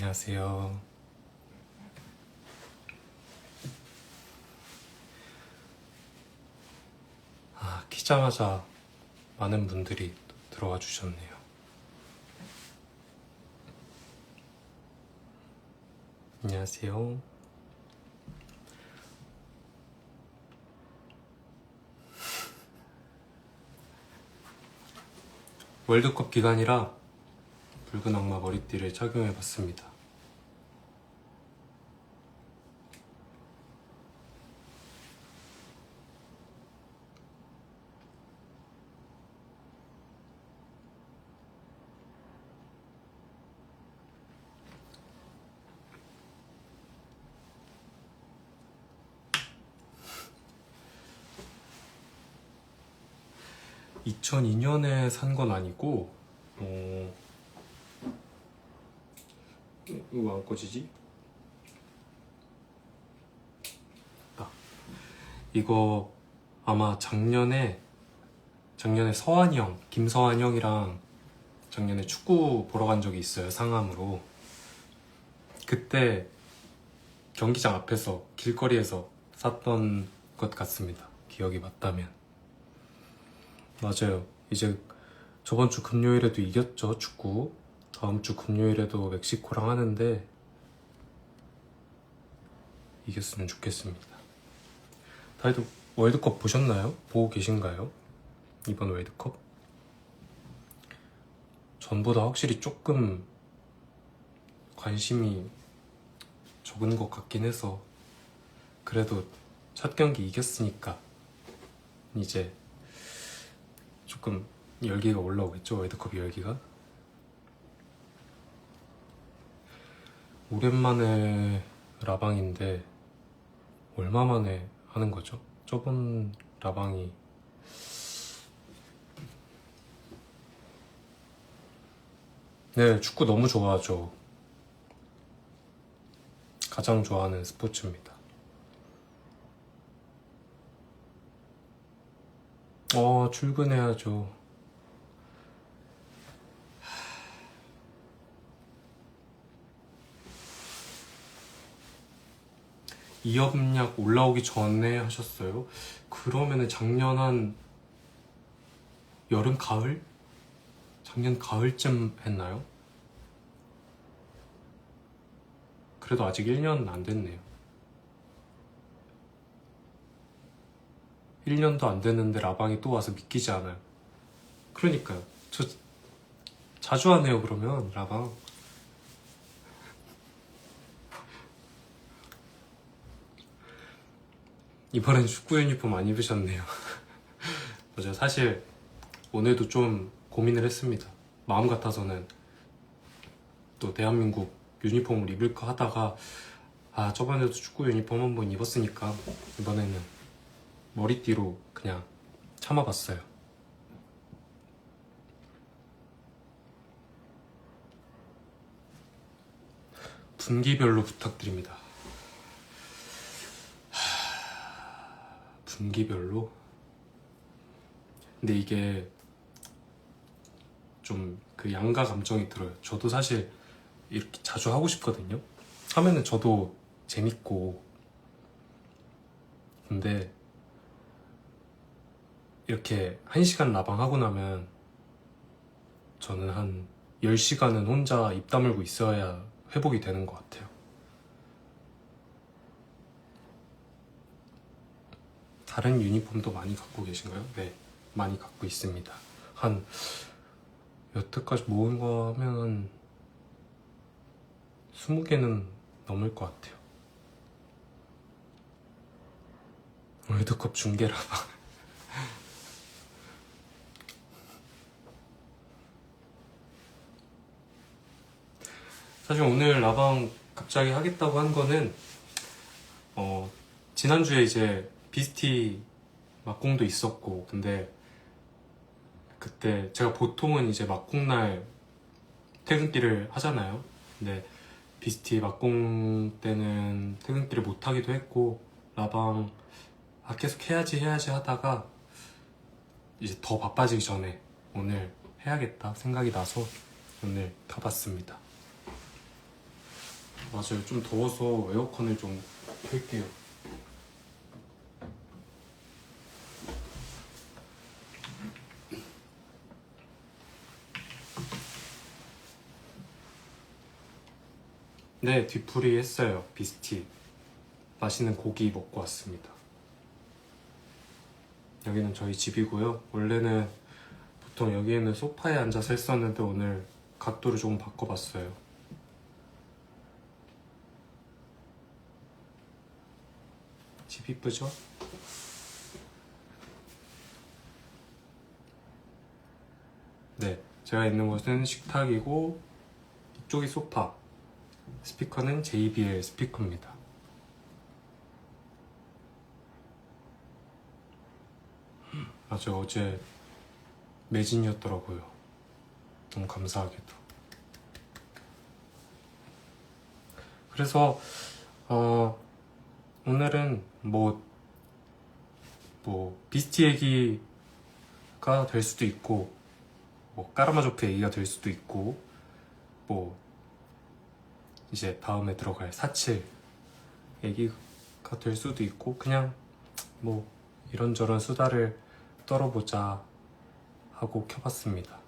안녕하세요. 키자마자 많은 분들이 들어와 주셨네요. 안녕하세요. 월드컵 기간이라 붉은 악마 머리띠를 착용해봤습니다. (2002년에) 산 건 아니고 이거 안 꺼지지? 이거 아마 작년에 서한이 형, 김서한 형이랑 작년에 축구 보러 간 적이 있어요. 상암으로. 그때 경기장 앞에서 길거리에서 샀던 것 같습니다. 기억이 맞다면. 맞아요. 이제 저번 주 금요일에도 이겼죠, 축구. 다음 주 금요일에도 멕시코랑 하는데 이겼으면 좋겠습니다. 다들 월드컵 보셨나요? 보고 계신가요? 이번 월드컵? 전보다 확실히 조금 관심이 적은 것 같긴 해서, 그래도 첫 경기 이겼으니까 이제 조금 열기가 올라오겠죠, 월드컵 열기가. 오랜만에 라방인데 얼마 만에 하는 거죠? 저번 라방이 네, 축구 너무 좋아하죠. 가장 좋아하는 스포츠입니다. 출근해야죠. 이업약 올라오기 전에 하셨어요? 그러면은 작년 한 여름, 가을? 작년 가을쯤 했나요? 그래도 아직 1년 안 됐네요. 1년도 안 됐는데 라방이 또 와서 믿기지 않아요. 그러니까요. 저 자주 하네요, 그러면 라방. 이번엔 축구 유니폼 안 입으셨네요. 맞아요. 사실 오늘도 좀 고민을 했습니다. 마음 같아서는 또 대한민국 유니폼을 입을까 하다가 저번에도 축구 유니폼 한번 입었으니까 이번에는 머리띠로 그냥 참아봤어요. 분기별로 부탁드립니다. 분기별로? 근데 이게 좀 그 양가 감정이 들어요. 저도 사실 이렇게 자주 하고 싶거든요. 하면은 저도 재밌고, 근데 이렇게 1시간 라방 하고 나면 저는 한 10시간은 혼자 입 다물고 있어야 회복이 되는 것 같아요. 다른 유니폼도 많이 갖고 계신가요? 네, 많이 갖고 있습니다. 한 여태까지 모은 거 하면 20개는 넘을 것 같아요. 월드컵 중계 라방. 사실 오늘 라방 갑자기 하겠다고 한 거는 지난주에 이제 비스티 막공도 있었고, 근데 그때 제가 보통은 이제 막공날 퇴근길을 하잖아요. 근데 비스티 막공 때는 퇴근길을 못 하기도 했고, 라방 계속 해야지 하다가 이제 더 바빠지기 전에 오늘 해야겠다 생각이 나서 오늘 가봤습니다. 맞아요. 좀 더워서 에어컨을 좀 켤게요. 네, 뒤풀이 했어요. 비스티. 맛있는 고기 먹고 왔습니다. 여기는 저희 집이고요. 원래는 보통 여기에는 소파에 앉아서 했었는데 오늘 각도를 조금 바꿔봤어요. 집 이쁘죠? 네, 제가 있는 곳은 식탁이고 이쪽이 소파, 스피커는 JBL 스피커입니다. 맞아요, 어제 매진이었더라고요. 너무 감사하게도. 그래서 오늘은 뭐 비스티 얘기가 될 수도 있고 뭐 까라마조프 얘기가 될 수도 있고 뭐 이제 다음에 들어갈 사칠 얘기가 될 수도 있고 그냥 뭐 이런저런 수다를 떨어보자 하고 켜봤습니다.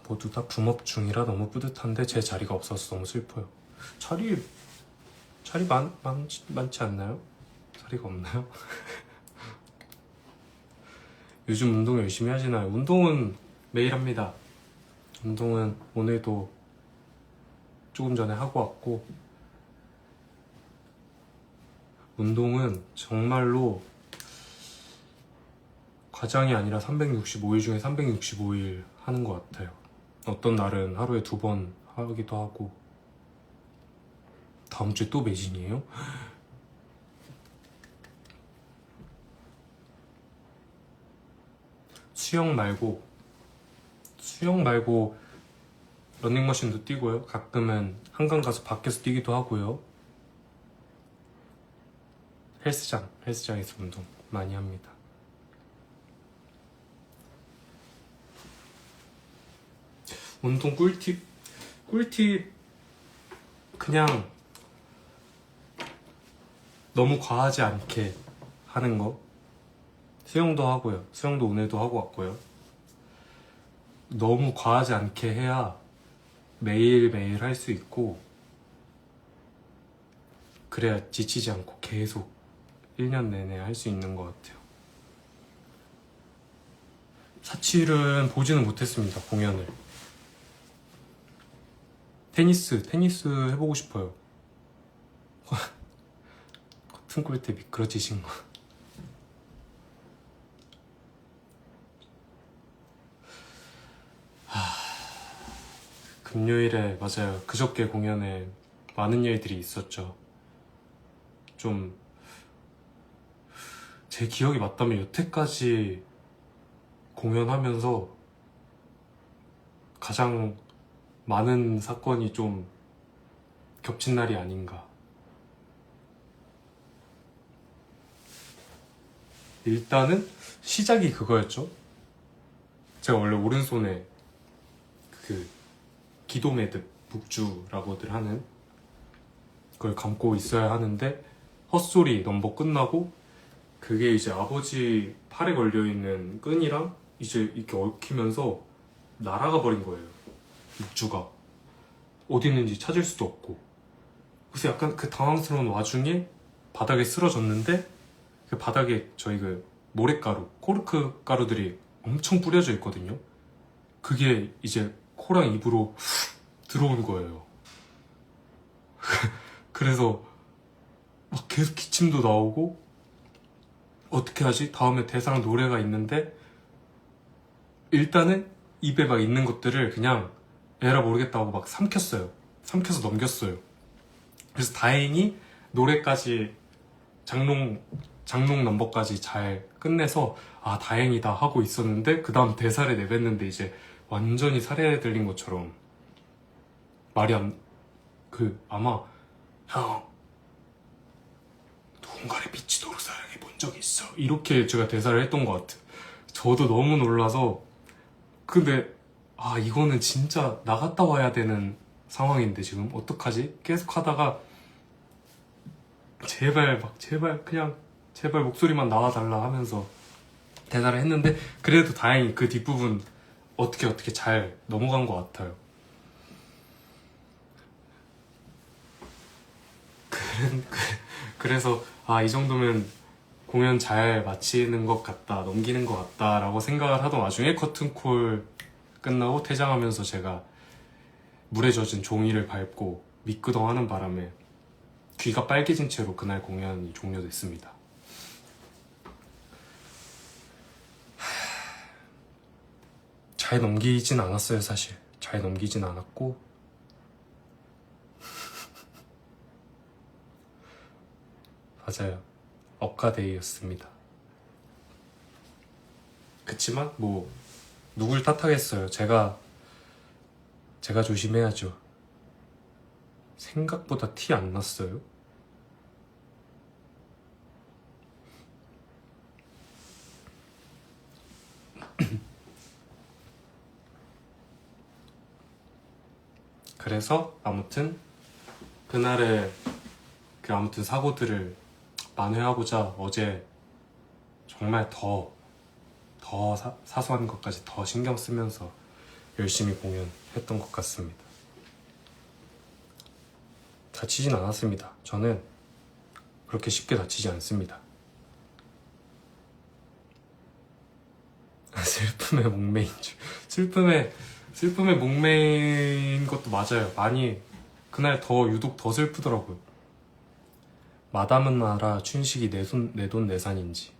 모두 다 붐업 중이라 너무 뿌듯한데 제 자리가 없어서 너무 슬퍼요. 자리 많지 않나요? 자리가 없나요? 요즘 운동 열심히 하시나요? 운동은 매일 합니다. 운동은 오늘도 조금 전에 하고 왔고 운동은 정말로 과장이 아니라 365일 중에 365일 하는 것 같아요. 어떤 날은 하루에 2번 하기도 하고. 다음 주에 또 매진이에요? 수영 말고 러닝머신도 뛰고요. 가끔은 한강 가서 밖에서 뛰기도 하고요. 헬스장에서 운동 많이 합니다. 운동 꿀팁 그냥 너무 과하지 않게 하는 거. 수영도 하고요. 수영도 오늘도 하고 왔고요. 너무 과하지 않게 해야 매일매일 할 수 있고 그래야 지치지 않고 계속 1년 내내 할 수 있는 것 같아요. 사칠은 보지는 못했습니다. 공연을. 테니스 해보고 싶어요. 커튼 꿀때 미끄러지신 거. 금요일에 맞아요. 그저께 공연에 많은 일들이 있었죠. 좀 제 기억이 맞다면 여태까지 공연하면서 가장 많은 사건이 좀 겹친 날이 아닌가. 일단은 시작이 그거였죠. 제가 원래 오른손에 그 기도매듭, 북주라고들 하는 그걸 감고 있어야 하는데 헛소리 넘버 끝나고 그게 이제 아버지 팔에 걸려있는 끈이랑 이제 이렇게 얽히면서 날아가 버린 거예요. 북주가 어디 있는지 찾을 수도 없고. 그래서 약간 그 당황스러운 와중에 바닥에 쓰러졌는데 그 바닥에 저희 그 모래가루, 코르크 가루들이 엄청 뿌려져 있거든요. 그게 이제 코랑 입으로 들어온 거예요. 그래서 막 계속 기침도 나오고 어떻게 하지? 다음에 대사랑 노래가 있는데 일단은 입에 막 있는 것들을 그냥 에라 모르겠다고 막 삼켰어요. 삼켜서 넘겼어요. 그래서 다행히 노래까지 장롱 넘버까지 잘 끝내서 아 다행이다 하고 있었는데 그 다음 대사를 내뱉는데 이제 완전히 살해 들린 것처럼 말이 아마 형 누군가를 미치도록 사랑해 본 적 있어 이렇게 제가 대사를 했던 것 같아요. 저도 너무 놀라서 근데 이거는 진짜 나갔다 와야 되는 상황인데 지금 어떡하지? 계속 하다가 제발 그냥 제발 목소리만 나와달라 하면서 대사를 했는데, 그래도 다행히 그 뒷부분 어떻게 잘 넘어간 것 같아요. 그래서 이 정도면 공연 잘 마치는 것 같다, 넘기는 것 같다 라고 생각을 하던 와중에 커튼콜 끝나고 퇴장하면서 제가 물에 젖은 종이를 밟고 미끄덩하는 바람에 귀가 빨개진 채로 그날 공연이 종료됐습니다. 잘 넘기진 않았어요. 사실 잘 넘기진 않았고, 맞아요, 억가데이였습니다. 그치만 뭐 누굴 탓하겠어요. 제가 조심해야죠. 생각보다 티 안 났어요. 그래서 아무튼 그날의 아무튼 사고들을 만회하고자 어제 정말 더 사소한 것까지 더 신경 쓰면서 열심히 공연했던 것 같습니다. 다치진 않았습니다. 저는 그렇게 쉽게 다치지 않습니다. 슬픔에 목매인 줄. 슬픔에 목매인 것도 맞아요. 많이 그날 유독 더 슬프더라고요. 마담은 알아 춘식이 내 돈 내산인지.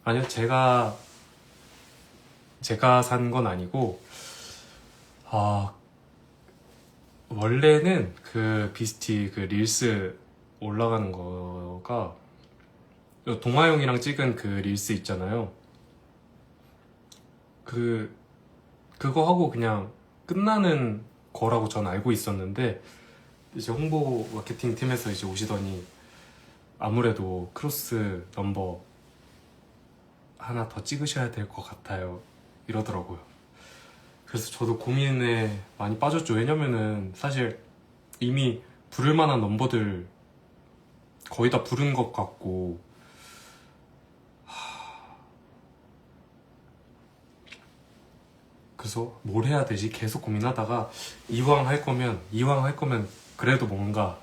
아니요, 제가 산 건 아니고, 원래는 그 비스티 그 릴스 올라가는 거가 동아영이랑 찍은 그 릴스 있잖아요. 그거 하고 그냥 끝나는 거라고 전 알고 있었는데, 이제 홍보 마케팅 팀에서 이제 오시더니 아무래도 크로스 넘버 하나 더 찍으셔야 될 것 같아요 이러더라고요. 그래서 저도 고민에 많이 빠졌죠. 왜냐면은 사실 이미 부를 만한 넘버들 거의 다 부른 것 같고, 그래서 뭘 해야 되지 계속 고민하다가 이왕 할 거면 그래도 뭔가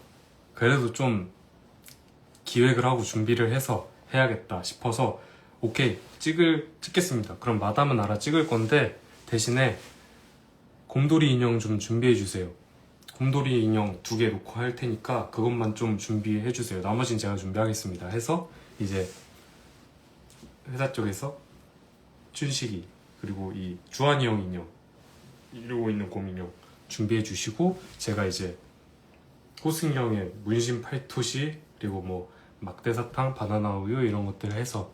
그래도 좀 기획을 하고 준비를 해서 해야겠다 싶어서 오케이 찍겠습니다. 그럼 마담은 알아 찍을 건데 대신에 곰돌이 인형 좀 준비해 주세요. 곰돌이 인형 2개 놓고 할 테니까 그것만 좀 준비해 주세요. 나머지는 제가 준비하겠습니다 해서 이제 회사 쪽에서 춘식이 그리고 이 주한이 형 인형 이러고 있는 곰 인형 준비해 주시고, 제가 이제 호승이 형의 문신 팔토시 그리고 뭐 막대사탕 바나나 우유 이런 것들 해서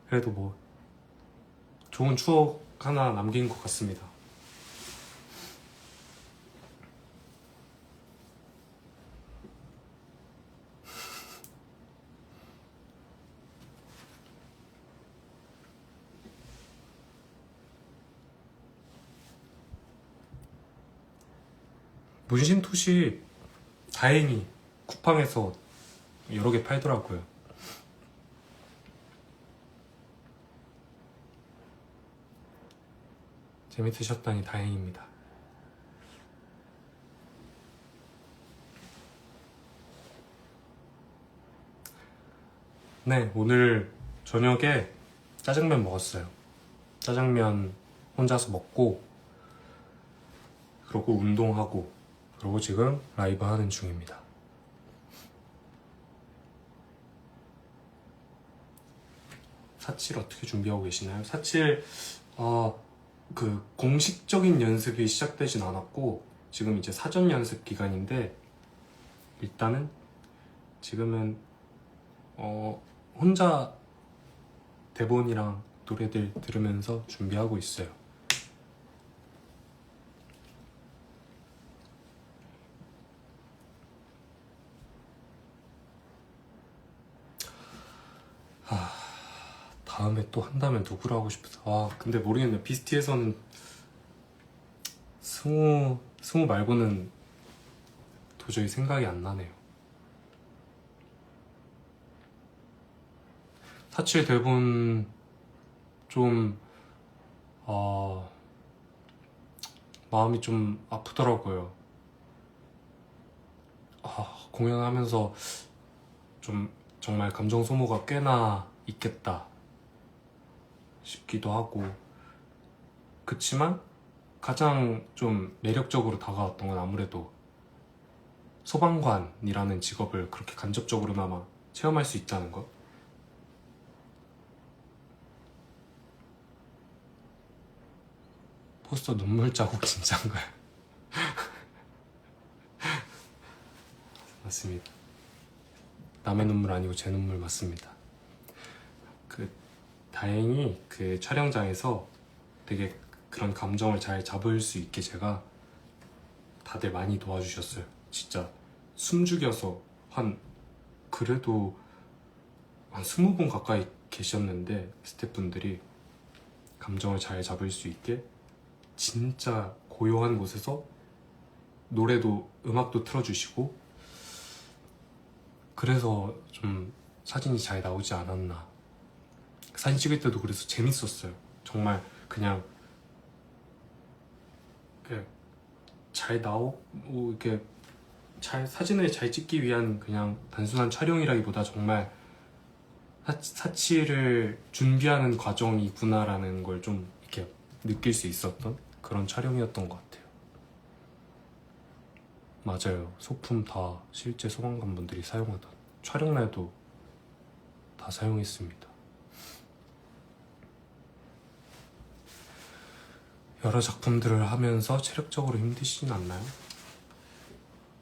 그래도 뭐 좋은 추억 하나 남긴 것 같습니다. 문신 토시 다행히 쿠팡에서 여러 개 팔더라고요. 재밌으셨다니 다행입니다. 네, 오늘 저녁에 짜장면 먹었어요. 짜장면 혼자서 먹고, 그러고 운동하고, 그러고 지금 라이브 하는 중입니다. 사칠 어떻게 준비하고 계시나요? 사칠 그 공식적인 연습이 시작되진 않았고 지금 이제 사전 연습 기간인데, 일단은 지금은 혼자 대본이랑 노래들 들으면서 준비하고 있어요. 다음에 또 한다면 누구로 하고 싶어서. 아 근데 모르겠네. 비스티에서는 승우 말고는 도저히 생각이 안 나네요. 사칠 대본 좀 마음이 좀 아프더라고요. 공연하면서 좀 정말 감정 소모가 꽤나 있겠다 싶기도 하고, 그치만 가장 좀 매력적으로 다가왔던 건 아무래도 소방관이라는 직업을 그렇게 간접적으로나마 체험할 수 있다는 것. 포스터 눈물 자국 진짜인가요? 맞습니다. 남의 눈물 아니고 제 눈물 맞습니다. 다행히 그 촬영장에서 되게 그런 감정을 잘 잡을 수 있게 제가 다들 많이 도와주셨어요. 진짜 숨죽여서 그래도 한 20분 가까이 계셨는데 스태프분들이 감정을 잘 잡을 수 있게 진짜 고요한 곳에서 노래도 음악도 틀어주시고, 그래서 좀 사진이 잘 나오지 않았나. 사진 찍을 때도 그래서 재밌었어요. 정말 그냥 잘 이렇게 사진을 잘 찍기 위한 그냥 단순한 촬영이라기보다 정말 사치를 준비하는 과정이구나라는 걸 좀 이렇게 느낄 수 있었던 그런 촬영이었던 것 같아요. 맞아요. 소품 다 실제 소방관분들이 사용하던, 촬영날도 다 사용했습니다. 여러 작품들을 하면서 체력적으로 힘드시진 않나요?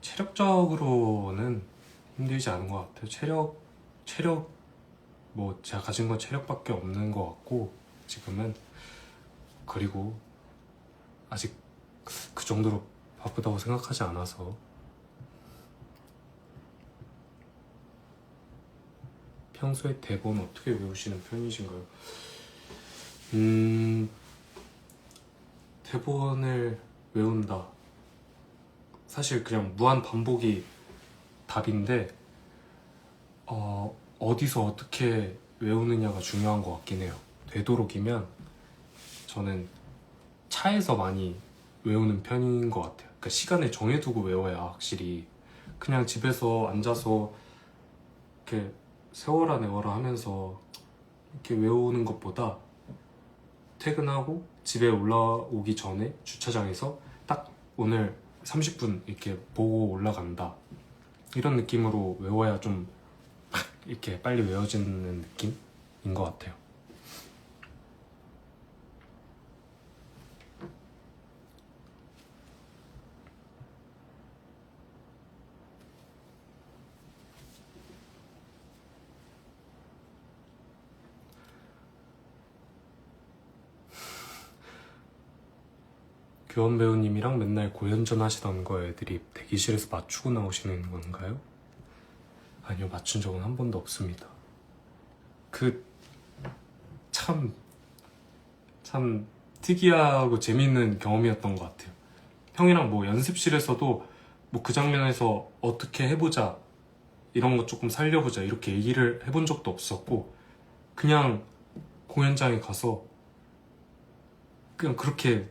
체력적으로는 힘들지 않은 것 같아요. 체력 뭐 제가 가진 건 체력밖에 없는 것 같고 지금은. 그리고 아직 그 정도로 바쁘다고 생각하지 않아서. 평소에 대본 어떻게 외우시는 편이신가요? 대본을 외운다. 사실 그냥 무한 반복이 답인데 어디서 어떻게 외우느냐가 중요한 것 같긴 해요. 되도록이면 저는 차에서 많이 외우는 편인 것 같아요. 그러니까 시간을 정해두고 외워야 확실히. 그냥 집에서 앉아서 이렇게 세워라 내워라 하면서 이렇게 외우는 것보다 퇴근하고 집에 올라오기 전에 주차장에서 딱 오늘 30분 이렇게 보고 올라간다, 이런 느낌으로 외워야 좀 이렇게 빨리 외워지는 느낌인 것 같아요. 교원 배우님이랑 맨날 고연전 하시던 거 애들이 대기실에서 맞추고 나오시는 건가요? 아니요, 맞춘 적은 한 번도 없습니다. 참 특이하고 재밌는 경험이었던 것 같아요. 형이랑 뭐 연습실에서도 뭐 그 장면에서 어떻게 해보자, 이런 거 조금 살려보자 이렇게 얘기를 해본 적도 없었고, 그냥 공연장에 가서 그냥 그렇게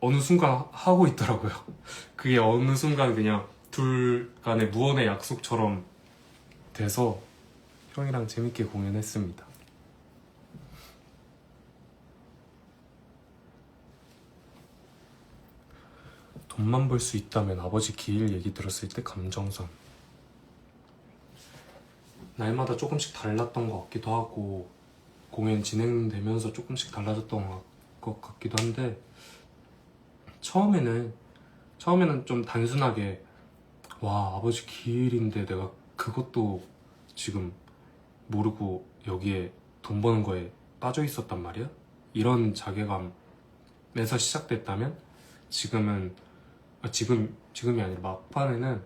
어느 순간 하고 있더라고요. 그게 어느 순간 그냥 둘 간의 무언의 약속처럼 돼서 형이랑 재밌게 공연했습니다. 돈만 벌 수 있다면 아버지 기일 얘기 들었을 때 감정선. 날마다 조금씩 달랐던 것 같기도 하고 공연 진행되면서 조금씩 달라졌던 것 같기도 한데, 처음에는 좀 단순하게 와 아버지 기일인데 내가 그것도 지금 모르고 여기에 돈 버는 거에 빠져 있었단 말이야? 이런 자괴감에서 시작됐다면, 지금이 아니라 막판에는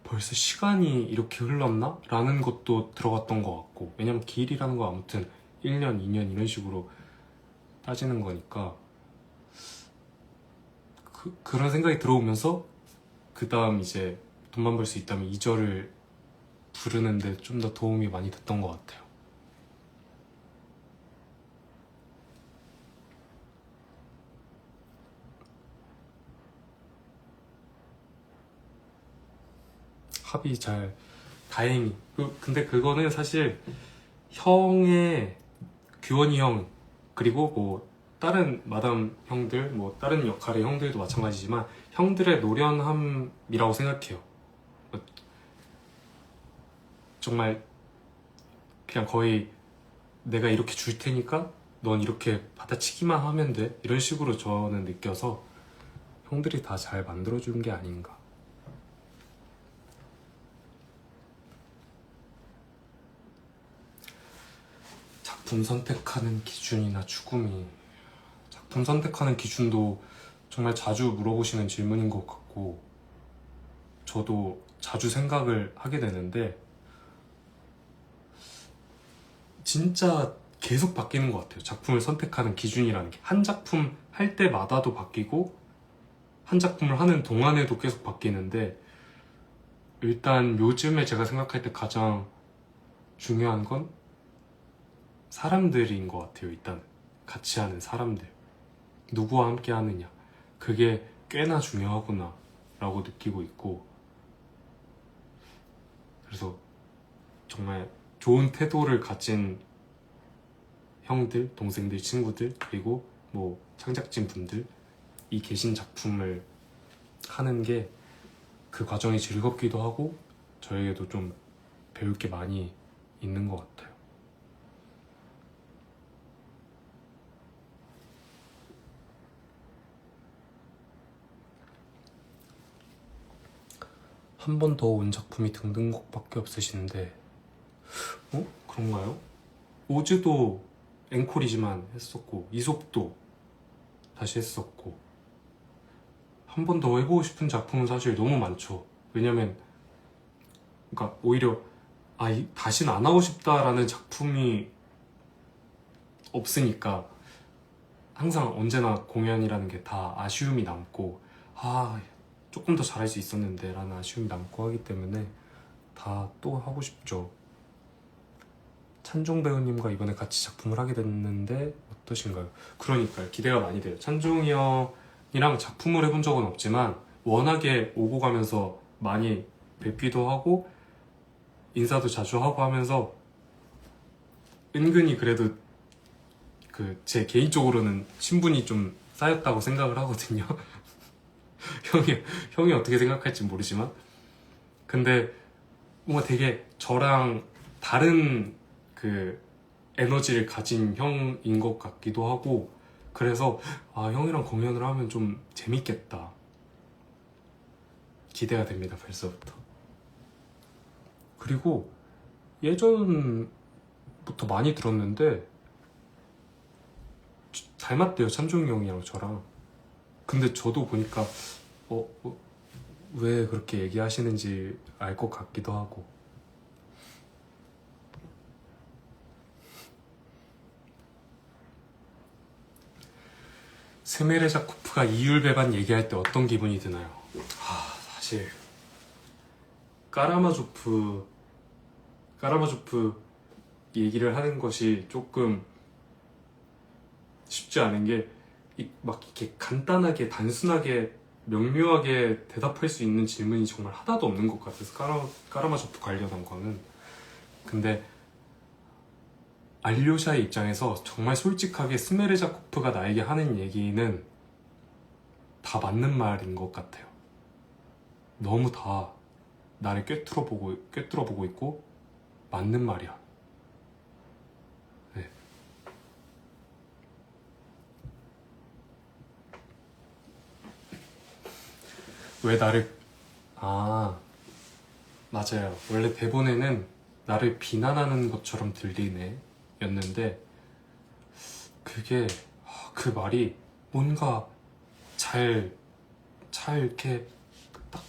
벌써 시간이 이렇게 흘렀나? 라는 것도 들어갔던 것 같고, 왜냐면 기일이라는 거 아무튼 1년, 2년 이런 식으로 따지는 거니까 그런 생각이 들어오면서 그 다음 이제 돈만 벌 수 있다면 2절을 부르는데 좀 더 도움이 많이 됐던 것 같아요. 합의 잘, 다행히. 근데 그거는 사실 형의, 규원이 형, 그리고 뭐 다른 마담 형들, 뭐 다른 역할의 형들도 마찬가지지만 형들의 노련함이라고 생각해요. 정말 그냥 거의 내가 이렇게 줄 테니까 넌 이렇게 받아치기만 하면 돼, 이런 식으로 저는 느껴서 형들이 다 잘 만들어준 게 아닌가. 작품 선택하는 기준이나 죽음이, 작품 선택하는 기준도 정말 자주 물어보시는 질문인 것 같고 저도 자주 생각을 하게 되는데 진짜 계속 바뀌는 것 같아요. 작품을 선택하는 기준이라는 게 한 작품 할 때마다도 바뀌고 한 작품을 하는 동안에도 계속 바뀌는데, 일단 요즘에 제가 생각할 때 가장 중요한 건 사람들인 것 같아요. 일단 같이 하는 사람들, 누구와 함께 하느냐, 그게 꽤나 중요하구나 라고 느끼고 있고, 그래서 정말 좋은 태도를 가진 형들, 동생들, 친구들, 그리고 뭐 창작진 분들이 계신 작품을 하는 게 그 과정이 즐겁기도 하고 저에게도 좀 배울 게 많이 있는 것 같아요. 한 번 더 온 작품이 등등곡밖에 없으신데, 그런가요? 오즈도 앵콜이지만 했었고, 이솝도 다시 했었고, 한 번 더 해보고 싶은 작품은 사실 너무 많죠. 왜냐면 그러니까 오히려 다시는 안 하고 싶다라는 작품이 없으니까 항상 언제나 공연이라는 게 다 아쉬움이 남고, 조금 더 잘할 수 있었는데 라는 아쉬움이 남고 하기 때문에 다 또 하고 싶죠. 찬종 배우님과 이번에 같이 작품을 하게 됐는데 어떠신가요? 그러니까요, 기대가 많이 돼요. 찬종이 형이랑 작품을 해본 적은 없지만 워낙에 오고 가면서 많이 뵙기도 하고 인사도 자주 하고 하면서 은근히 그래도 제 개인적으로는 친분이 좀 쌓였다고 생각을 하거든요. 형이 어떻게 생각할지 모르지만, 근데 뭔가 되게 저랑 다른 에너지를 가진 형인 것 같기도 하고, 그래서 형이랑 공연을 하면 좀 재밌겠다, 기대가 됩니다 벌써부터. 그리고 예전부터 많이 들었는데 닮았대요, 찬종이 형이랑 저랑. 근데 저도 보니까 왜 그렇게 얘기하시는지 알 것 같기도 하고. 스메르자코프가 이율배반 얘기할 때 어떤 기분이 드나요? 사실 까라마조프 얘기를 하는 것이 조금 쉽지 않은 게, 막 이렇게 간단하게 단순하게 명료하게 대답할 수 있는 질문이 정말 하나도 없는 것 같아서 까라마조프 관련한 거는. 근데 알료샤의 입장에서 정말 솔직하게 스메르자코프가 나에게 하는 얘기는 다 맞는 말인 것 같아요. 너무 다 나를 꿰뚫어보고 있고 맞는 말이야. 네. 왜 나를 맞아요. 원래 대본에는 나를 비난하는 것처럼 들리네 였는데, 그게 그 말이 뭔가 잘 이렇게 딱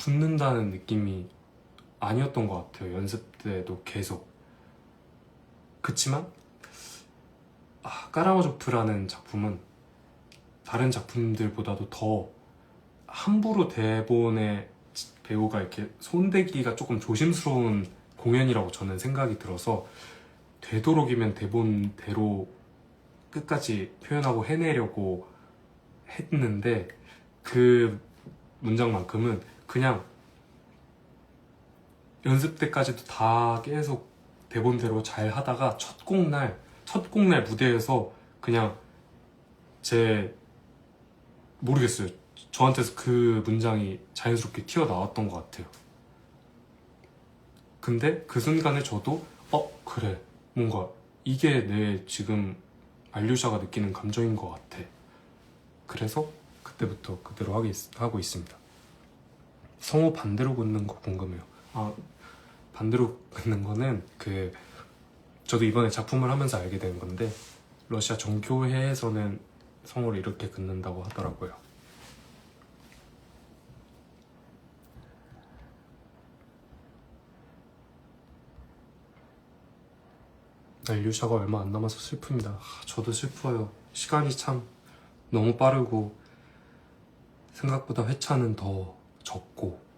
붙는다는 느낌이 아니었던 것 같아요. 연습 때도 계속. 그치만 까라마조프라는 작품은 다른 작품들보다도 더 함부로 대본에 배우가 이렇게 손대기가 조금 조심스러운 공연이라고 저는 생각이 들어서 되도록이면 대본대로 끝까지 표현하고 해내려고 했는데 그 문장만큼은 그냥 연습 때까지도 다 계속 대본대로 잘 하다가 첫 곡날 무대에서 그냥 모르겠어요. 저한테서 그 문장이 자연스럽게 튀어나왔던 것 같아요. 근데 그 순간에 저도 그래, 뭔가 이게 내 지금 알류샤가 느끼는 감정인 것 같아. 그래서 그때부터 그대로 하고 있습니다. 성우 반대로 긋는 거 궁금해요. 반대로 긋는 거는 저도 이번에 작품을 하면서 알게 된 건데 러시아 정교회에서는 성우를 이렇게 긋는다고 하더라고요. 알류샤가 얼마 안 남아서 슬픕니다. 저도 슬퍼요. 시간이 참 너무 빠르고 생각보다 회차는 더 적고.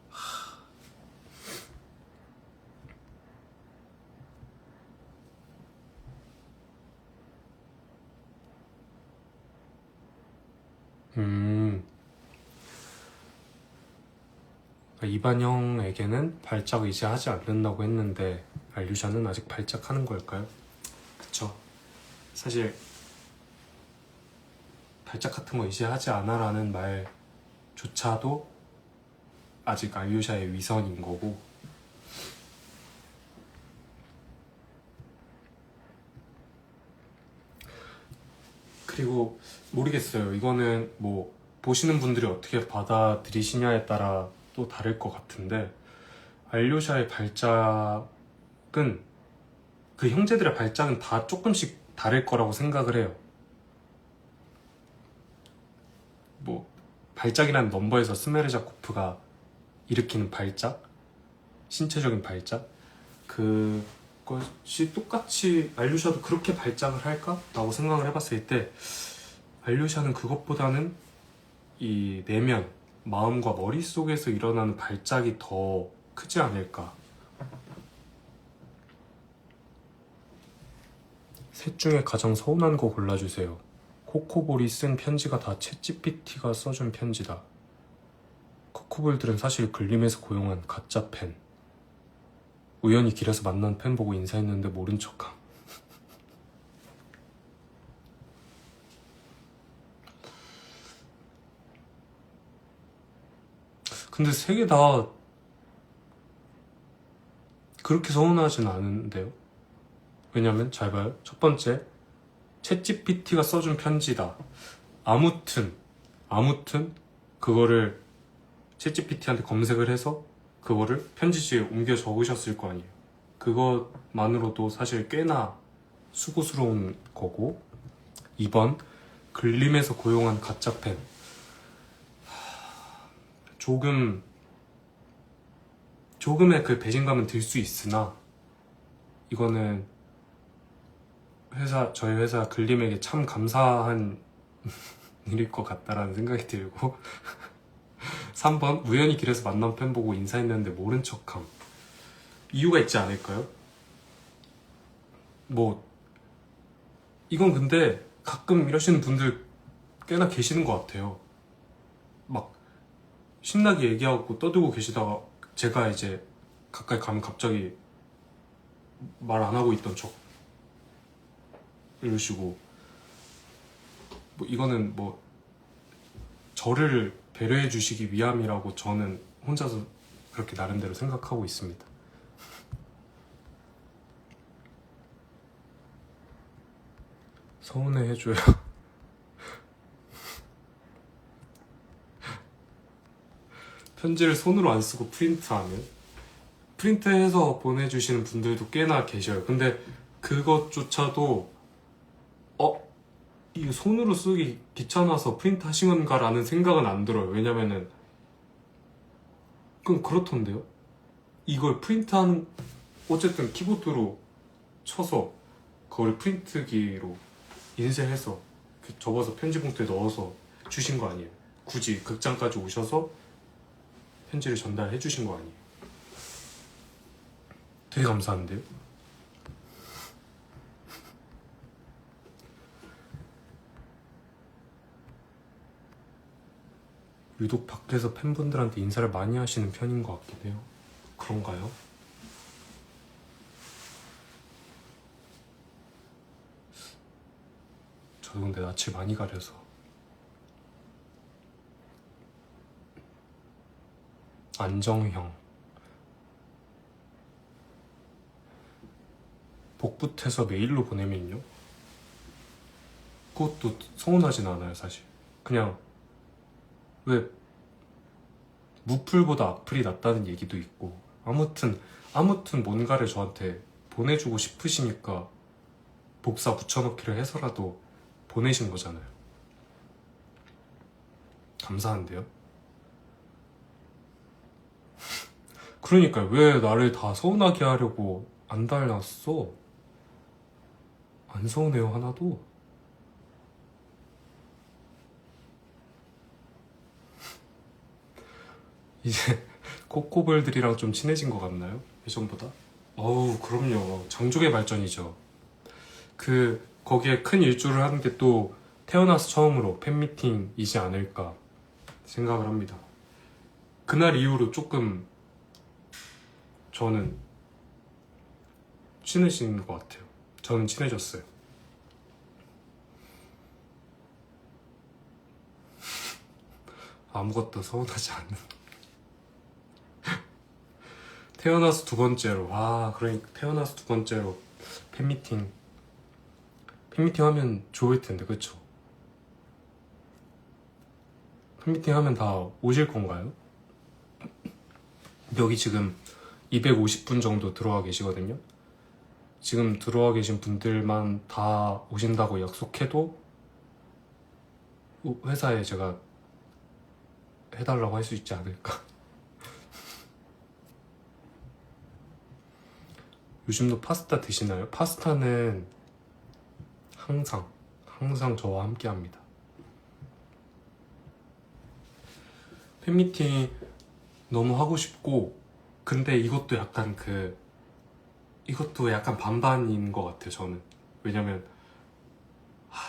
이반영에게는 발작을 이제 하지 않는다고 했는데 알류샤는 아직 발작하는 걸까요? 그쵸. 사실 발작 같은 거 이제 하지 않아 라는 말조차도 아직 알류샤의 위선인 거고, 그리고 모르겠어요. 이거는 뭐 보시는 분들이 어떻게 받아들이시냐에 따라 또 다를 것 같은데 알류샤의 발작은 그 형제들의 발작은 다 조금씩 다를 거라고 생각을 해요. 뭐 발작이라는 넘버에서 스메르자코프가 일으키는 발작, 신체적인 발작, 그것이 똑같이 알류샤도 그렇게 발작을 할까? 라고 생각을 해봤을 때 알류샤는 그것보다는 이 내면, 마음과 머릿속에서 일어나는 발작이 더 크지 않을까. 셋 중에 가장 서운한 거 골라주세요. 코코볼이 쓴 편지가 다 챗GPT가 써준 편지다. 코코볼들은 사실 글림에서 고용한 가짜 팬. 우연히 길에서 만난 팬 보고 인사했는데 모른 척함. 근데 세 개 다 그렇게 서운하진 않은데요? 왜냐면 잘 봐요. 첫 번째, 챗GPT가 써준 편지다. 아무튼 그거를 챗GPT한테 검색을 해서 그거를 편지지에 옮겨 적으셨을 거 아니에요. 그것만으로도 사실 꽤나 수고스러운 거고. 2번, 글림에서 고용한 가짜 팬. 조금의 그 배신감은 들 수 있으나 이거는 저희 회사 글림에게 참 감사한 일일 것 같다라는 생각이 들고. 3번, 우연히 길에서 만난 팬 보고 인사했는데 모른 척함. 이유가 있지 않을까요? 이건 근데 가끔 이러시는 분들 꽤나 계시는 것 같아요. 막 신나게 얘기하고 떠들고 계시다가 제가 이제 가까이 가면 갑자기 말 안 하고 있던 척 이러시고, 이거는 저를 배려해 주시기 위함이라고 저는 혼자서 그렇게 나름대로 생각하고 있습니다. 서운해 해줘요. 편지를 손으로 안 쓰고 프린트하면? 프린트해서 보내주시는 분들도 꽤나 계셔요. 근데 그것조차도 이거 손으로 쓰기 귀찮아서 프린트 하신 건가 라는 생각은 안 들어요. 왜냐면은 그럼 그렇던데요? 이걸 프린트한 어쨌든 키보드로 쳐서 그걸 프린트기로 인쇄해서 접어서 편지 봉투에 넣어서 주신 거 아니에요? 굳이 극장까지 오셔서 편지를 전달해 주신 거 아니에요? 되게 감사한데요? 유독 밖에서 팬분들한테 인사를 많이 하시는 편인 것 같긴 해요. 그런가요? 저도 근데 낯을 많이 가려서. 안정형. 복붙해서 메일로 보내면요? 그것도 서운하진 않아요, 사실. 그냥 왜 무풀보다 악플이 낫다는 얘기도 있고, 아무튼 뭔가를 저한테 보내주고 싶으시니까 복사 붙여넣기를 해서라도 보내신 거잖아요. 감사한데요? 그러니까 왜 나를 다 서운하게 하려고 안 달랐어? 안 서운해요, 하나도. 이제 코코볼들이랑 좀 친해진 것 같나요? 예전보다? 어우, 그럼요. 장족의 발전이죠. 거기에 큰 일조를 하는 게 또 태어나서 처음으로 팬미팅이지 않을까 생각을 합니다. 그날 이후로 조금 저는 친해진 것 같아요. 저는 친해졌어요. 아무것도 서운하지 않는. 태어나서 두 번째로. 그러니까 태어나서 두 번째로 팬미팅 하면 좋을 텐데, 그쵸? 팬미팅 하면 다 오실 건가요? 여기 지금 250분 정도 들어와 계시거든요. 지금 들어와 계신 분들만 다 오신다고 약속해도 회사에 제가 해달라고 할 수 있지 않을까. 요즘도 파스타 드시나요? 파스타는 항상 저와 함께 합니다. 팬미팅 너무 하고 싶고, 근데 이것도 약간 반반인 것 같아요, 저는. 왜냐면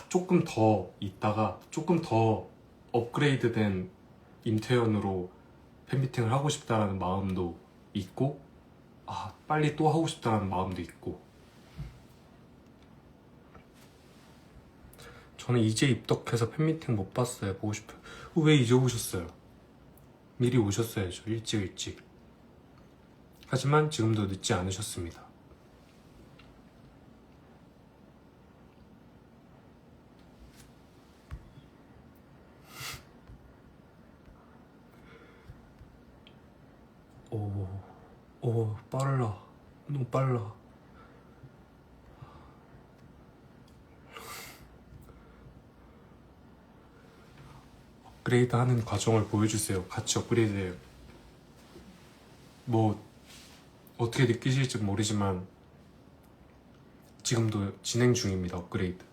조금 더 있다가 조금 더 업그레이드된 임태현으로 팬미팅을 하고 싶다라는 마음도 있고, 빨리 또 하고 싶다는 마음도 있고. 저는 이제 입덕해서 팬미팅 못 봤어요. 보고 싶어요. 왜 이제 오셨어요? 미리 오셨어야죠. 일찍. 하지만 지금도 늦지 않으셨습니다. 오, 빨라. 너무 빨라. 업그레이드 하는 과정을 보여주세요. 같이 업그레이드해요. 뭐 어떻게 느끼실지 모르지만 지금도 진행 중입니다. 업그레이드.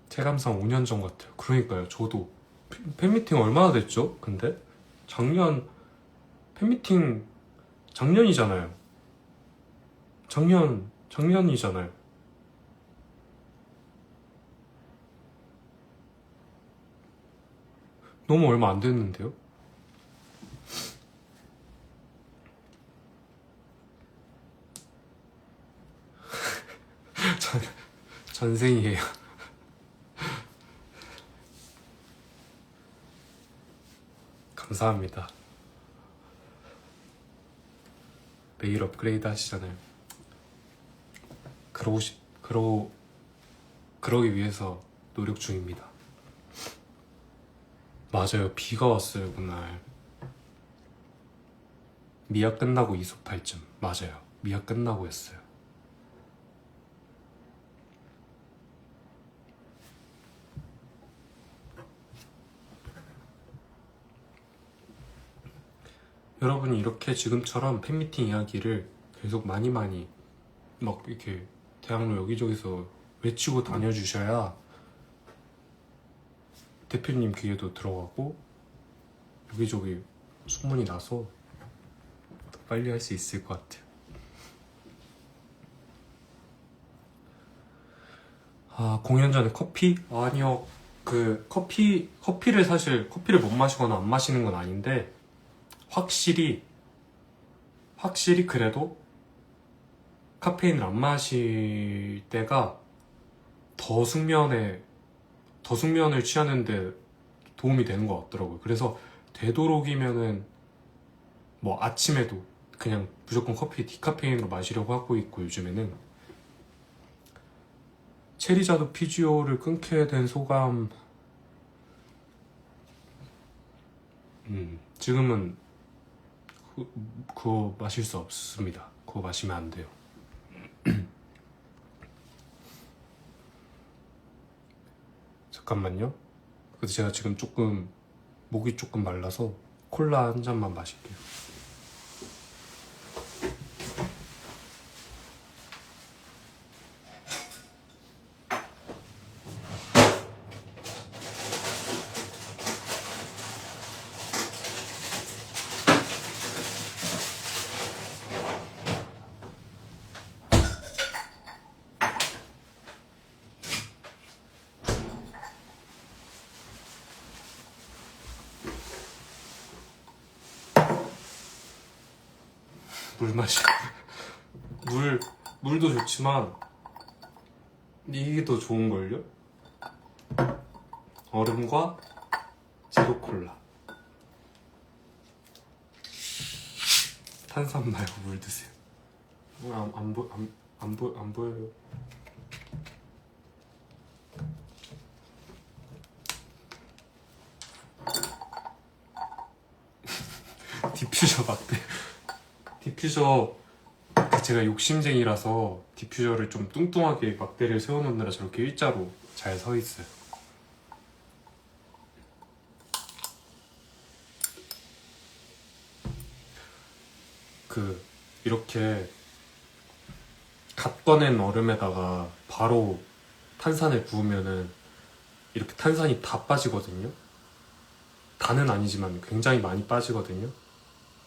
체감상 5년 전 같아요. 그러니까요. 저도 팬미팅 얼마나 됐죠? 근데 팬미팅 작년이잖아요. 작년이잖아요. 너무 얼마 안 됐는데요? 전생이에요. 감사합니다. 매일 업그레이드 하시잖아요. 그러기 위해서 노력 중입니다. 맞아요. 비가 왔어요, 그날. 미아 끝나고 이소팔쯤. 맞아요. 미아 끝나고 했어요. 여러분이 이렇게 지금처럼 팬미팅 이야기를 계속 많이 막 이렇게 대학로 여기저기서 외치고 다녀주셔야 대표님 귀에도 들어가고 여기저기 소문이 나서 더 빨리 할 수 있을 것 같아요. 공연 전에 커피? 아니요. 커피를 사실 커피를 못 마시거나 안 마시는 건 아닌데 확실히 그래도 카페인을 안 마실 때가 더 숙면을 취하는데 도움이 되는 것 같더라고요. 그래서 되도록이면은 뭐 아침에도 그냥 무조건 커피 디카페인으로 마시려고 하고 있고, 요즘에는 체리자두 피지오를 끊게 된 소감. 지금은 그거 마실 수 없습니다. 그거 마시면 안 돼요. 잠깐만요. 그래서 제가 지금 목이 조금 말라서 콜라 한 잔만 마실게요. 물 마시. 물도 좋지만 이게 더 좋은걸요? 얼음과 제로 콜라. 탄산 말고 물 드세요. 안 보여요. 디퓨저 막대. 디퓨저, 제가 욕심쟁이라서 디퓨저를 좀 뚱뚱하게 막대를 세워놓느라 저렇게 일자로 잘 서 있어요. 이렇게 갓 꺼낸 얼음에다가 바로 탄산을 부으면은 이렇게 탄산이 다 빠지거든요. 다는 아니지만 굉장히 많이 빠지거든요.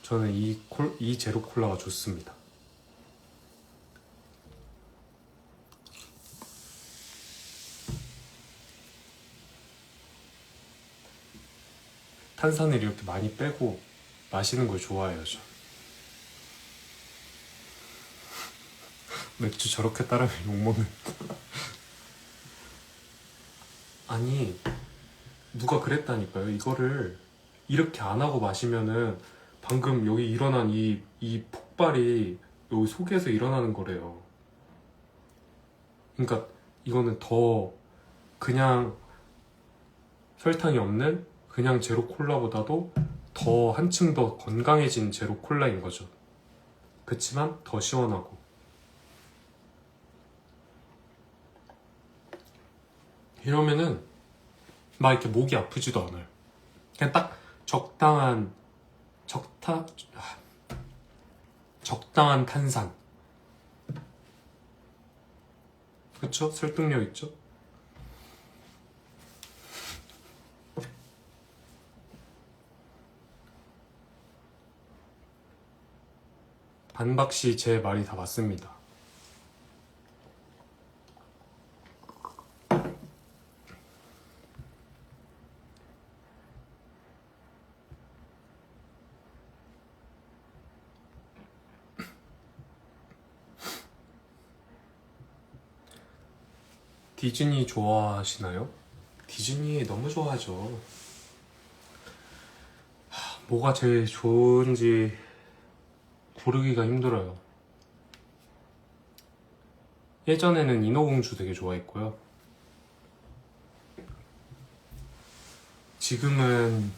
저는 이 제로 콜라가 좋습니다. 탄산을 이렇게 많이 빼고 마시는 걸 좋아해요, 저. 맥주 저렇게 따르면 욕먹는. 아니, 누가 그랬다니까요. 이거를 이렇게 안 하고 마시면은 방금 여기 일어난 이 폭발이 여기 속에서 일어나는 거래요. 그러니까 이거는 더 그냥 설탕이 없는 그냥 제로 콜라보다도 더 한층 더 건강해진 제로 콜라인 거죠. 그치만 더 시원하고. 이러면은 막 이렇게 목이 아프지도 않아요. 그냥 딱 적당한 탄산. 그쵸? 설득력 있죠? 반박시 제 말이 다 맞습니다. 디즈니 좋아하시나요? 디즈니 너무 좋아하죠. 뭐가 제일 좋은지 고르기가 힘들어요. 예전에는 인어공주 되게 좋아했고요. 지금은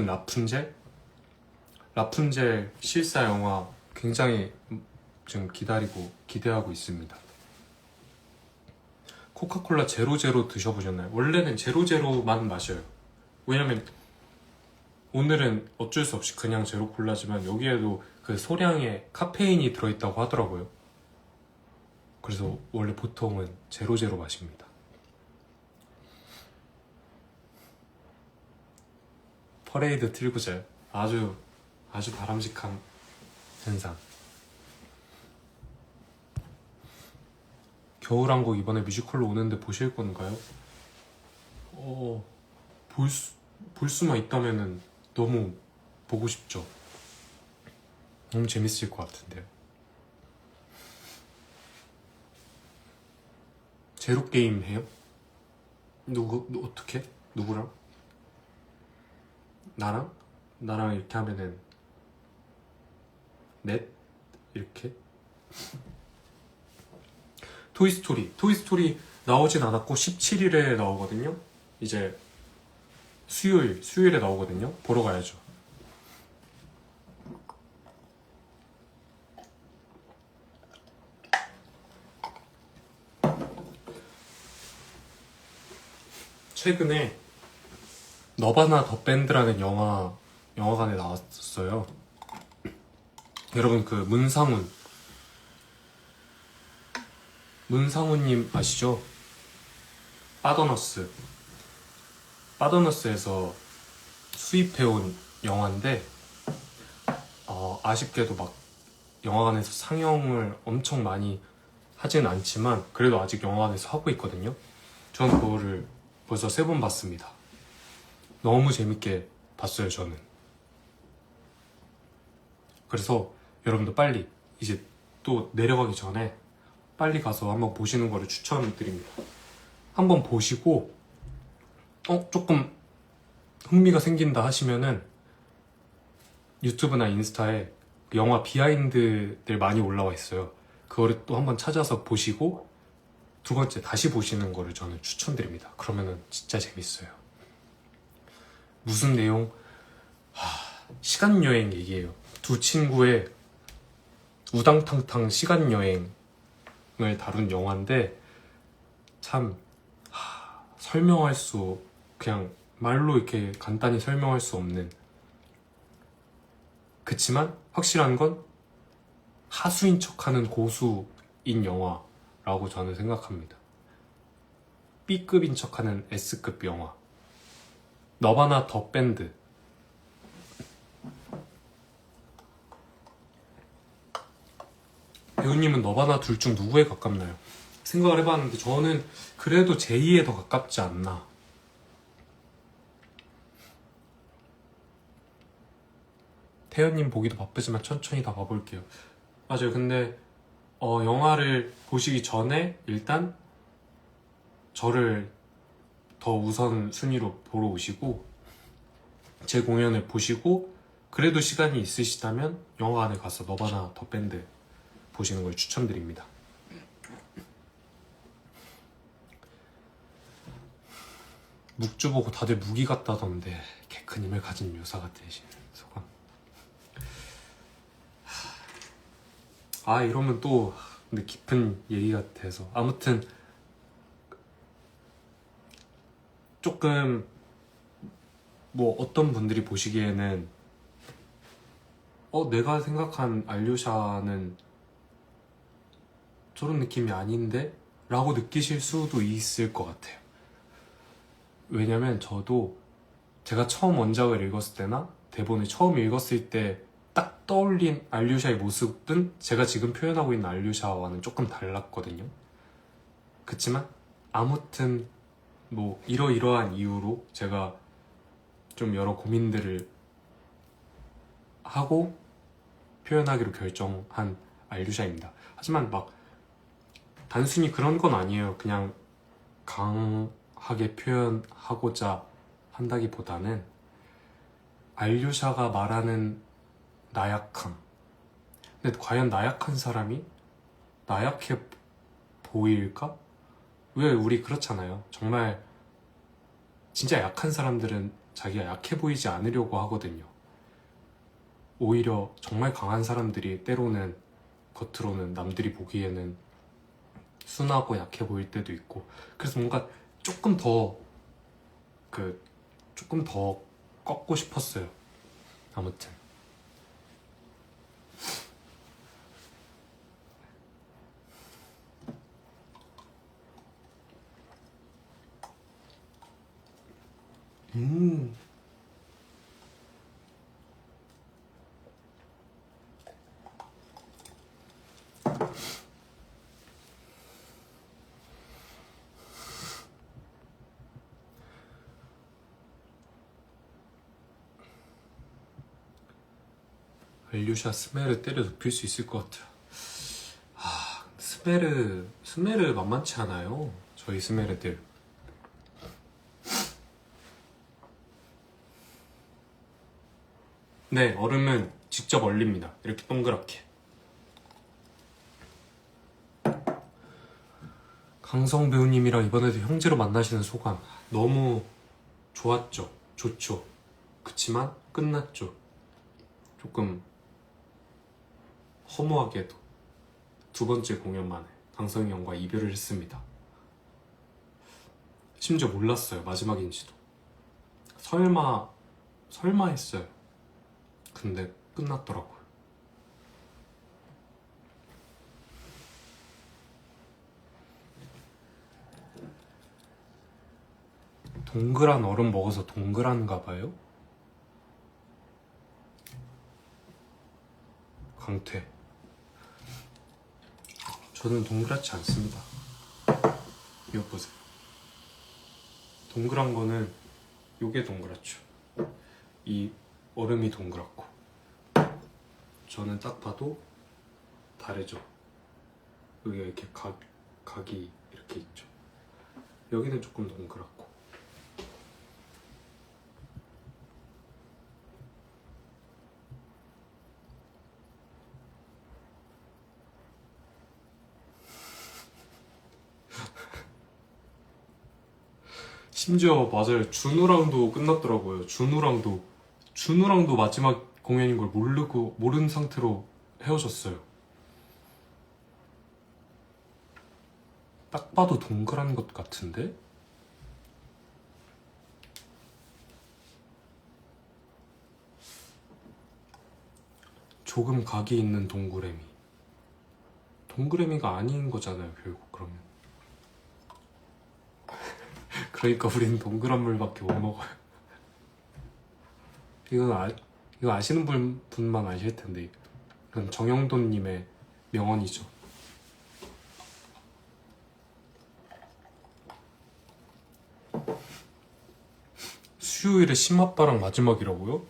라푼젤? 라푼젤 실사 영화 굉장히 지금 기대하고 있습니다. 코카콜라 제로제로 드셔보셨나요? 원래는 제로제로만 마셔요. 왜냐면 오늘은 어쩔 수 없이 그냥 제로 콜라지만 여기에도 그 소량의 카페인이 들어있다고 하더라고요. 그래서 원래 보통은 제로 마십니다. 퍼레이드 틀고 자요. 아주 바람직한 현상. 겨울왕국 이번에 뮤지컬로 오는데 보실 건가요? 볼 수만 있다면은 너무 보고 싶죠. 너무 재밌을 것 같은데요. 제로 게임 해요? 어떻게? 누구랑? 나랑? 나랑 이렇게 하면은 넷? 이렇게? 토이스토리 나오진 않았고 17일에 나오거든요. 이제 수요일에 나오거든요. 보러 가야죠. 최근에 너바나 더 밴드라는 영화관에 나왔었어요. 여러분 그 문상훈님 아시죠? 빠더너스에서 수입해온 영화인데 아쉽게도 막 영화관에서 상영을 엄청 많이 하진 않지만 그래도 아직 영화관에서 하고 있거든요. 저는 그거를 벌써 3번 봤습니다. 너무 재밌게 봤어요, 저는. 그래서 여러분도 빨리 이제 또 내려가기 전에 빨리 가서 한번 보시는 거를 추천드립니다. 한번 보시고 조금 흥미가 생긴다 하시면은 유튜브나 인스타에 영화 비하인드들 많이 올라와 있어요. 그거를 또 한번 찾아서 보시고 두 번째 다시 보시는 거를 저는 추천드립니다. 그러면은 진짜 재밌어요. 무슨 내용? 시간여행 얘기예요. 두 친구의 우당탕탕 시간여행을 다룬 영화인데 참 그냥 말로 이렇게 간단히 설명할 수 없는, 그치만 확실한 건 하수인 척하는 고수인 영화라고 저는 생각합니다. B급인 척하는 S급 영화. 너바나 더 밴드. 배우님은 너바나 둘 중 누구에 가깝나요? 생각을 해봤는데 저는 그래도 제이에 더 가깝지 않나. 태연님 보기도 바쁘지만 천천히 다 봐볼게요. 맞아요. 근데 영화를 보시기 전에 일단 저를 더 우선 순위로 보러 오시고 제 공연을 보시고 그래도 시간이 있으시다면 영화관에 가서 너바나 더 밴드 보시는 걸 추천드립니다. 묵주 보고 다들 무기 같다던데 개 큰 힘을 가진 묘사가 되신 소감. 이러면 또 근데 깊은 얘기가 돼서 아무튼 조금 어떤 분들이 보시기에는 내가 생각한 알료샤는 저런 느낌이 아닌데? 라고 느끼실 수도 있을 것 같아요. 왜냐면 저도 제가 처음 원작을 읽었을 때나 대본을 처음 읽었을 때 딱 떠올린 알류샤의 모습은 제가 지금 표현하고 있는 알류샤와는 조금 달랐거든요. 그치만 아무튼 이러이러한 이유로 제가 좀 여러 고민들을 하고 표현하기로 결정한 알류샤입니다. 하지만 단순히 그런 건 아니에요. 그냥 강하게 표현하고자 한다기보다는 알류샤가 말하는 나약함. 근데 과연 나약한 사람이 나약해 보일까? 왜 우리 그렇잖아요. 정말 진짜 약한 사람들은 자기가 약해 보이지 않으려고 하거든요. 오히려 정말 강한 사람들이 때로는 겉으로는 남들이 보기에는 순하고 약해 보일 때도 있고, 그래서 뭔가 조금 더 꺾고 싶었어요. 아무튼 음. 알류샤 스메르 때려 눕힐 수 있을 것 같아요. 아, 스메르 만만치 않아요. 저희 스메르들. 네, 얼음은 직접 얼립니다. 이렇게 동그랗게. 강성 배우님이랑 이번에도 형제로 만나시는 소감. 너무 좋았죠. 좋죠. 그치만 끝났죠. 조금 허무하게도 두 번째 공연 만에 강성이 형과 이별을 했습니다. 심지어 몰랐어요. 마지막인지도. 설마 했어요. 근데 끝났더라고요. 동그란 얼음 먹어서 동그란가 봐요? 강퇴. 저는 동그랗지 않습니다. 이거 보세요. 동그란 거는 요게 동그랗죠. 이 얼음이 동그랗고 저는 딱 봐도 다르죠. 여기가 이렇게 각이 이렇게 있죠. 여기는 조금 동그랗고 심지어 맞아요. 준우랑도 끝났더라고요. 준우랑도 마지막 공연인 걸 모른 상태로 헤어졌어요. 딱 봐도 동그란 것 같은데? 조금 각이 있는 동그라미가 아닌 거잖아요, 결국. 그러면 그러니까 우리는 동그란 물밖에 못 먹어요. 이거 아시는 분만 아실 텐데 이건 정영돈님의 명언이죠. 수요일에 심아빠랑 마지막이라고요?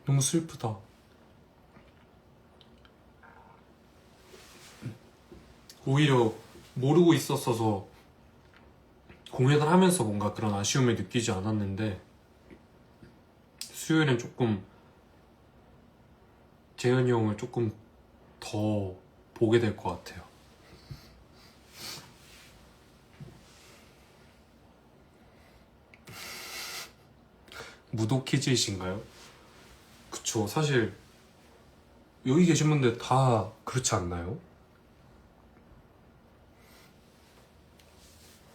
너무 슬프다. 오히려 모르고 있었어서 공연을 하면서 뭔가 그런 아쉬움을 느끼지 않았는데 수요일엔 조금 재현이 형을 조금 더 보게 될 것 같아요. 무도 퀴즈이신가요? 그쵸. 사실 여기 계신 분들 다 그렇지 않나요?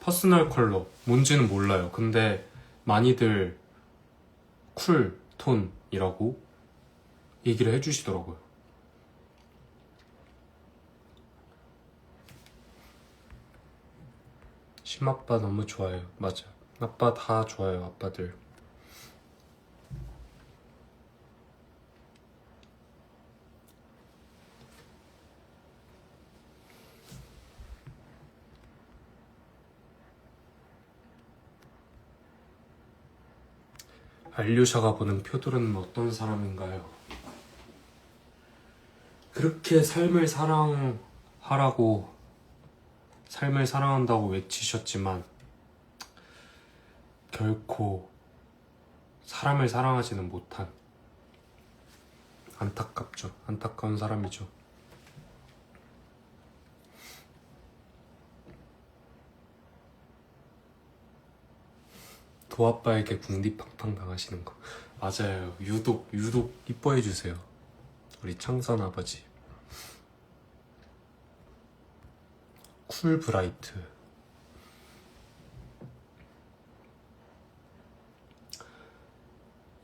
퍼스널 컬러 뭔지는 몰라요. 근데 많이들 쿨 톤이라고 얘기를 해주시더라고요. 심아빠 너무 좋아요. 맞아. 아빠 다 좋아요. 아빠들. 알류샤가 보는 표들은 어떤 사람인가요? 그렇게 삶을 사랑한다고 외치셨지만 결코 사람을 사랑하지는 못한 안타깝죠. 안타까운 사람이죠. 도아빠에게 궁디팡팡 당하시는 거 맞아요. 유독 이뻐해 주세요. 우리 창선 아버지. 쿨 브라이트.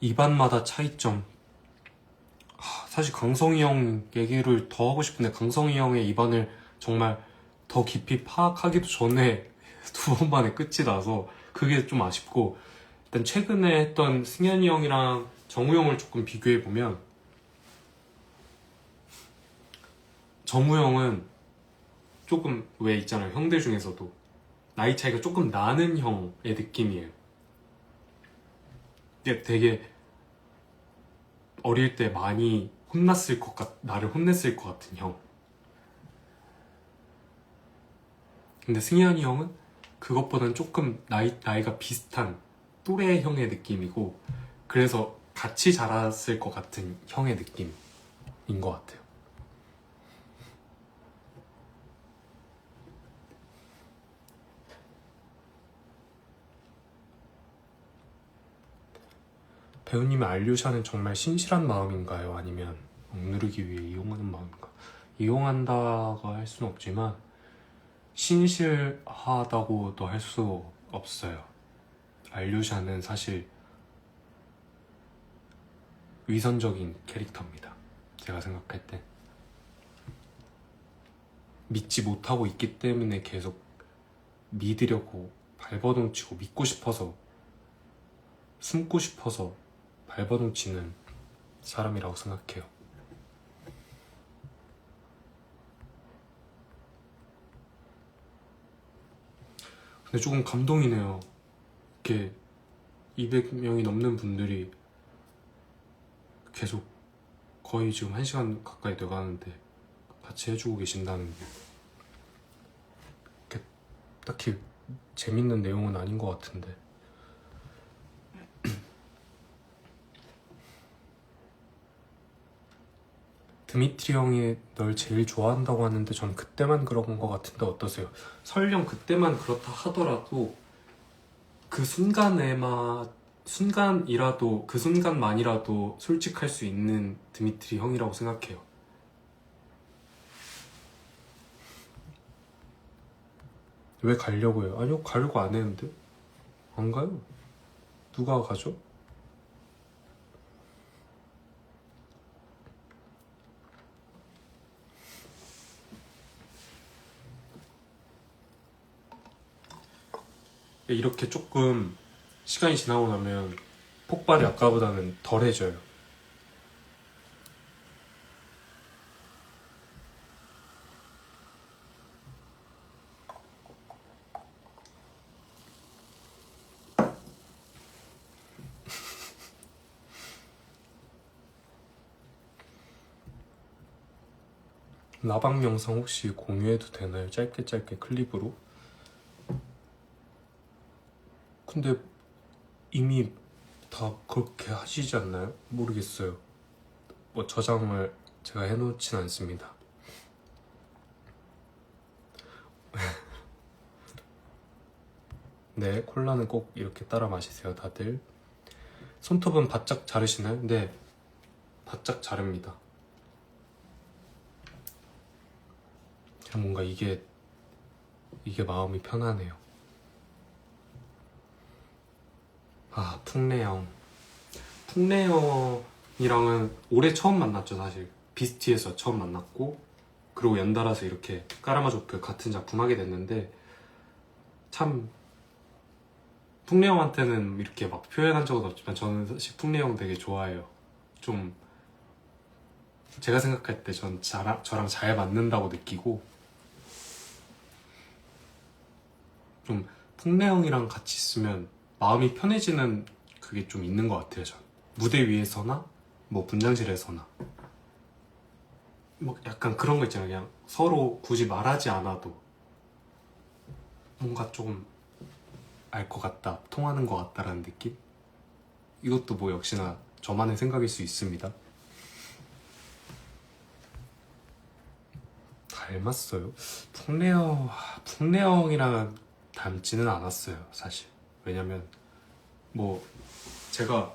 입안마다 차이점. 사실 강성이 형 얘기를 더 하고 싶은데 강성이 형의 입안을 정말 더 깊이 파악하기도 전에 두 번 만에 끝이 나서 그게 좀 아쉽고, 일단 최근에 했던 승현이 형이랑 정우 형을 조금 비교해보면, 정우 형은 조금, 왜 있잖아요, 형들 중에서도 나이 차이가 조금 나는 형의 느낌이에요. 이게 되게 어릴 때 많이 나를 혼냈을 것 같은 형. 근데 승현이 형은 그것보다는 조금 나이가 비슷한 또래 형의 느낌이고, 그래서 같이 자랐을 것 같은 형의 느낌인 것 같아요. 배우님의 알류샤는 정말 신실한 마음인가요? 아니면 억누르기 위해 이용하는 마음인가? 이용한다고 할 수는 없지만 신실하다고도 할 수 없어요. 알류샤는 사실 위선적인 캐릭터입니다. 제가 생각할 때 믿지 못하고 있기 때문에 계속 믿으려고 발버둥치고, 믿고 싶어서, 숨고 싶어서 발버둥치는 사람이라고 생각해요. 근데 조금 감동이네요. 이렇게 200명이 넘는 분들이 계속 거의 지금 1시간 가까이 돼가는데 같이 해주고 계신다는 게 이렇게 딱히 재밌는 내용은 아닌 것 같은데. 드미트리 형이 널 제일 좋아한다고 하는데 전 그때만 그런 것 같은데 어떠세요? 설령 그때만 그렇다 하더라도 그 그 순간만이라도 솔직할 수 있는 드미트리 형이라고 생각해요. 왜 가려고 해요? 아니요, 가려고 안 했는데. 안 가요. 누가 가죠? 이렇게 조금 시간이 지나고 나면 폭발이 아까보다는 덜해져요. 라방 영상 혹시 공유해도 되나요? 짧게 클립으로? 근데 이미 다 그렇게 하시지 않나요? 모르겠어요. 뭐 저장을 제가 해놓진 않습니다. 네, 콜라는 꼭 이렇게 따라 마시세요, 다들. 손톱은 바짝 자르시나요? 네, 바짝 자릅니다. 그냥 뭔가 이게 마음이 편하네요. 풍래형이랑은 올해 처음 만났죠. 사실 비스티에서 처음 만났고, 그리고 연달아서 이렇게 까라마조프 같은 작품 하게 됐는데, 참 풍래형한테는 이렇게 막 표현한 적은 없지만 저는 사실 풍래형 되게 좋아해요. 좀 제가 생각할 때 저랑 잘 맞는다고 느끼고, 좀 풍래형이랑 같이 있으면 마음이 편해지는 그게 좀 있는 것 같아요. 전 무대 위에서나 뭐 분장실에서나 뭐 약간 그런 거 있잖아요. 그냥 서로 굳이 말하지 않아도 뭔가 조금 알 것 같다, 통하는 것 같다라는 느낌? 이것도 뭐 역시나 저만의 생각일 수 있습니다. 닮았어요? 풍래형이랑 닮지는 않았어요, 사실. 왜냐면 뭐 제가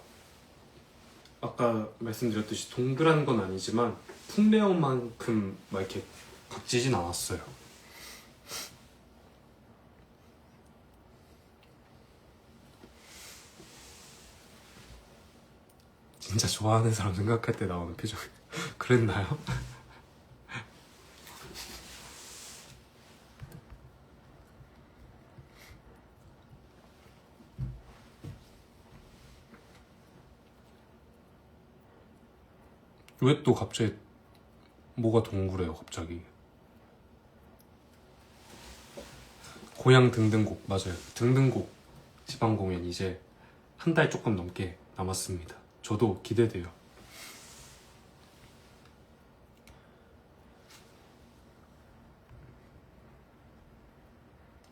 아까 말씀드렸듯이 동그란 건 아니지만 풍래형만큼 막 이렇게 각지진 않았어요. 진짜 좋아하는 사람 생각할 때 나오는 표정. 그랬나요? 왜 또 갑자기 뭐가 동그래요 갑자기. 고향 등등곡 맞아요. 등등곡 지방공연 이제 한 달 조금 넘게 남았습니다. 저도 기대돼요.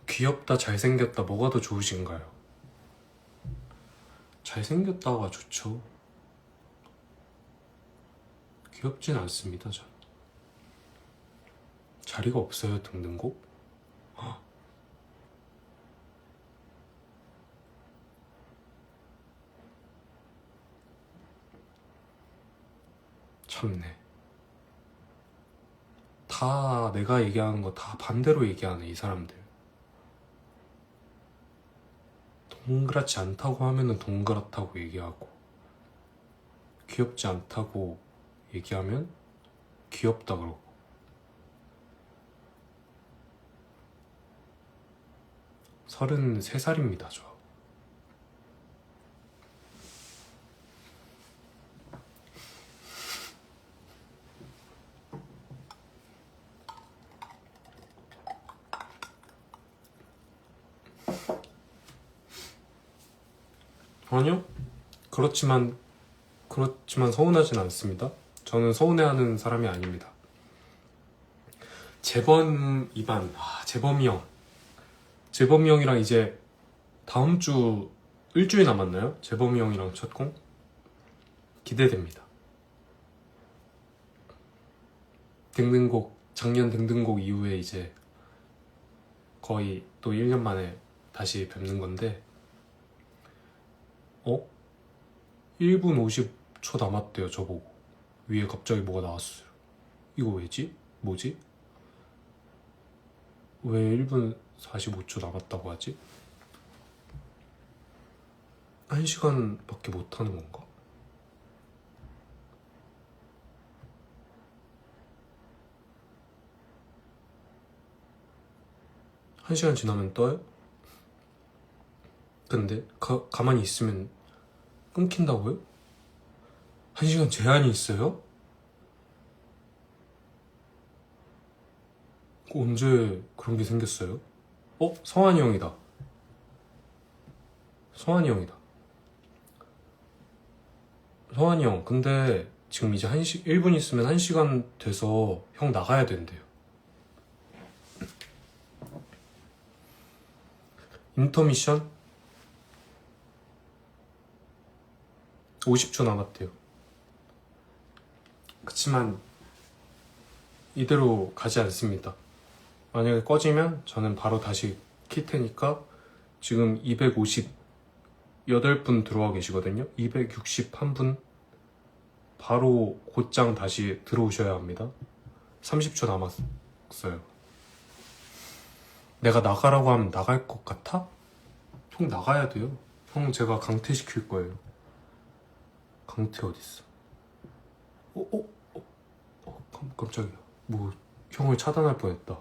귀엽다 잘생겼다 뭐가 더 좋으신가요? 잘생겼다가 좋죠. 귀엽진 않습니다 전. 자리가 없어요 등등곡? 헉. 참네. 다 내가 얘기하는 거 다 반대로 얘기하네 이 사람들. 동그랗지 않다고 하면은 동그랗다고 얘기하고 귀엽지 않다고 얘기하면 귀엽다 그러고. 33살입니다 저. 아니요. 그렇지만 서운하진 않습니다. 저는 서운해하는 사람이 아닙니다. 재범 이반, 재범이 형이랑 이제 다음 주 일주일 남았나요? 재범이 형이랑 첫 공? 기대됩니다. 등등곡, 작년 등등곡 이후에 이제 거의 또 1년 만에 다시 뵙는 건데 1분 50초 남았대요 저보고. 위에 갑자기 뭐가 나왔어요. 이거 왜지? 뭐지? 왜 1분 45초 남았다고 하지? 1시간밖에 못하는 건가? 한 시간 지나면 떠요? 근데 가만히 있으면 끊긴다고요? 1시간 제한이 있어요? 언제 그런 게 생겼어요? 성환이 형이다. 성환이 형, 근데 지금 이제 1분 있으면 1시간 돼서 형 나가야 된대요. 인터미션? 50초 남았대요. 그치만 이대로 가지 않습니다. 만약에 꺼지면 저는 바로 다시 킬 테니까. 지금 258분 들어와 계시거든요. 261분 바로 곧장 다시 들어오셔야 합니다. 30초 남았어요. 내가 나가라고 하면 나갈 것 같아? 형 나가야 돼요. 형 제가 강퇴시킬 거예요. 강퇴 어딨어? 깜짝이야. 뭐 형을 차단할 뻔했다.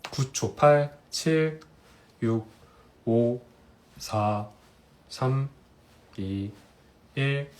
9초. 8, 7, 6, 5, 4, 3, 2, 1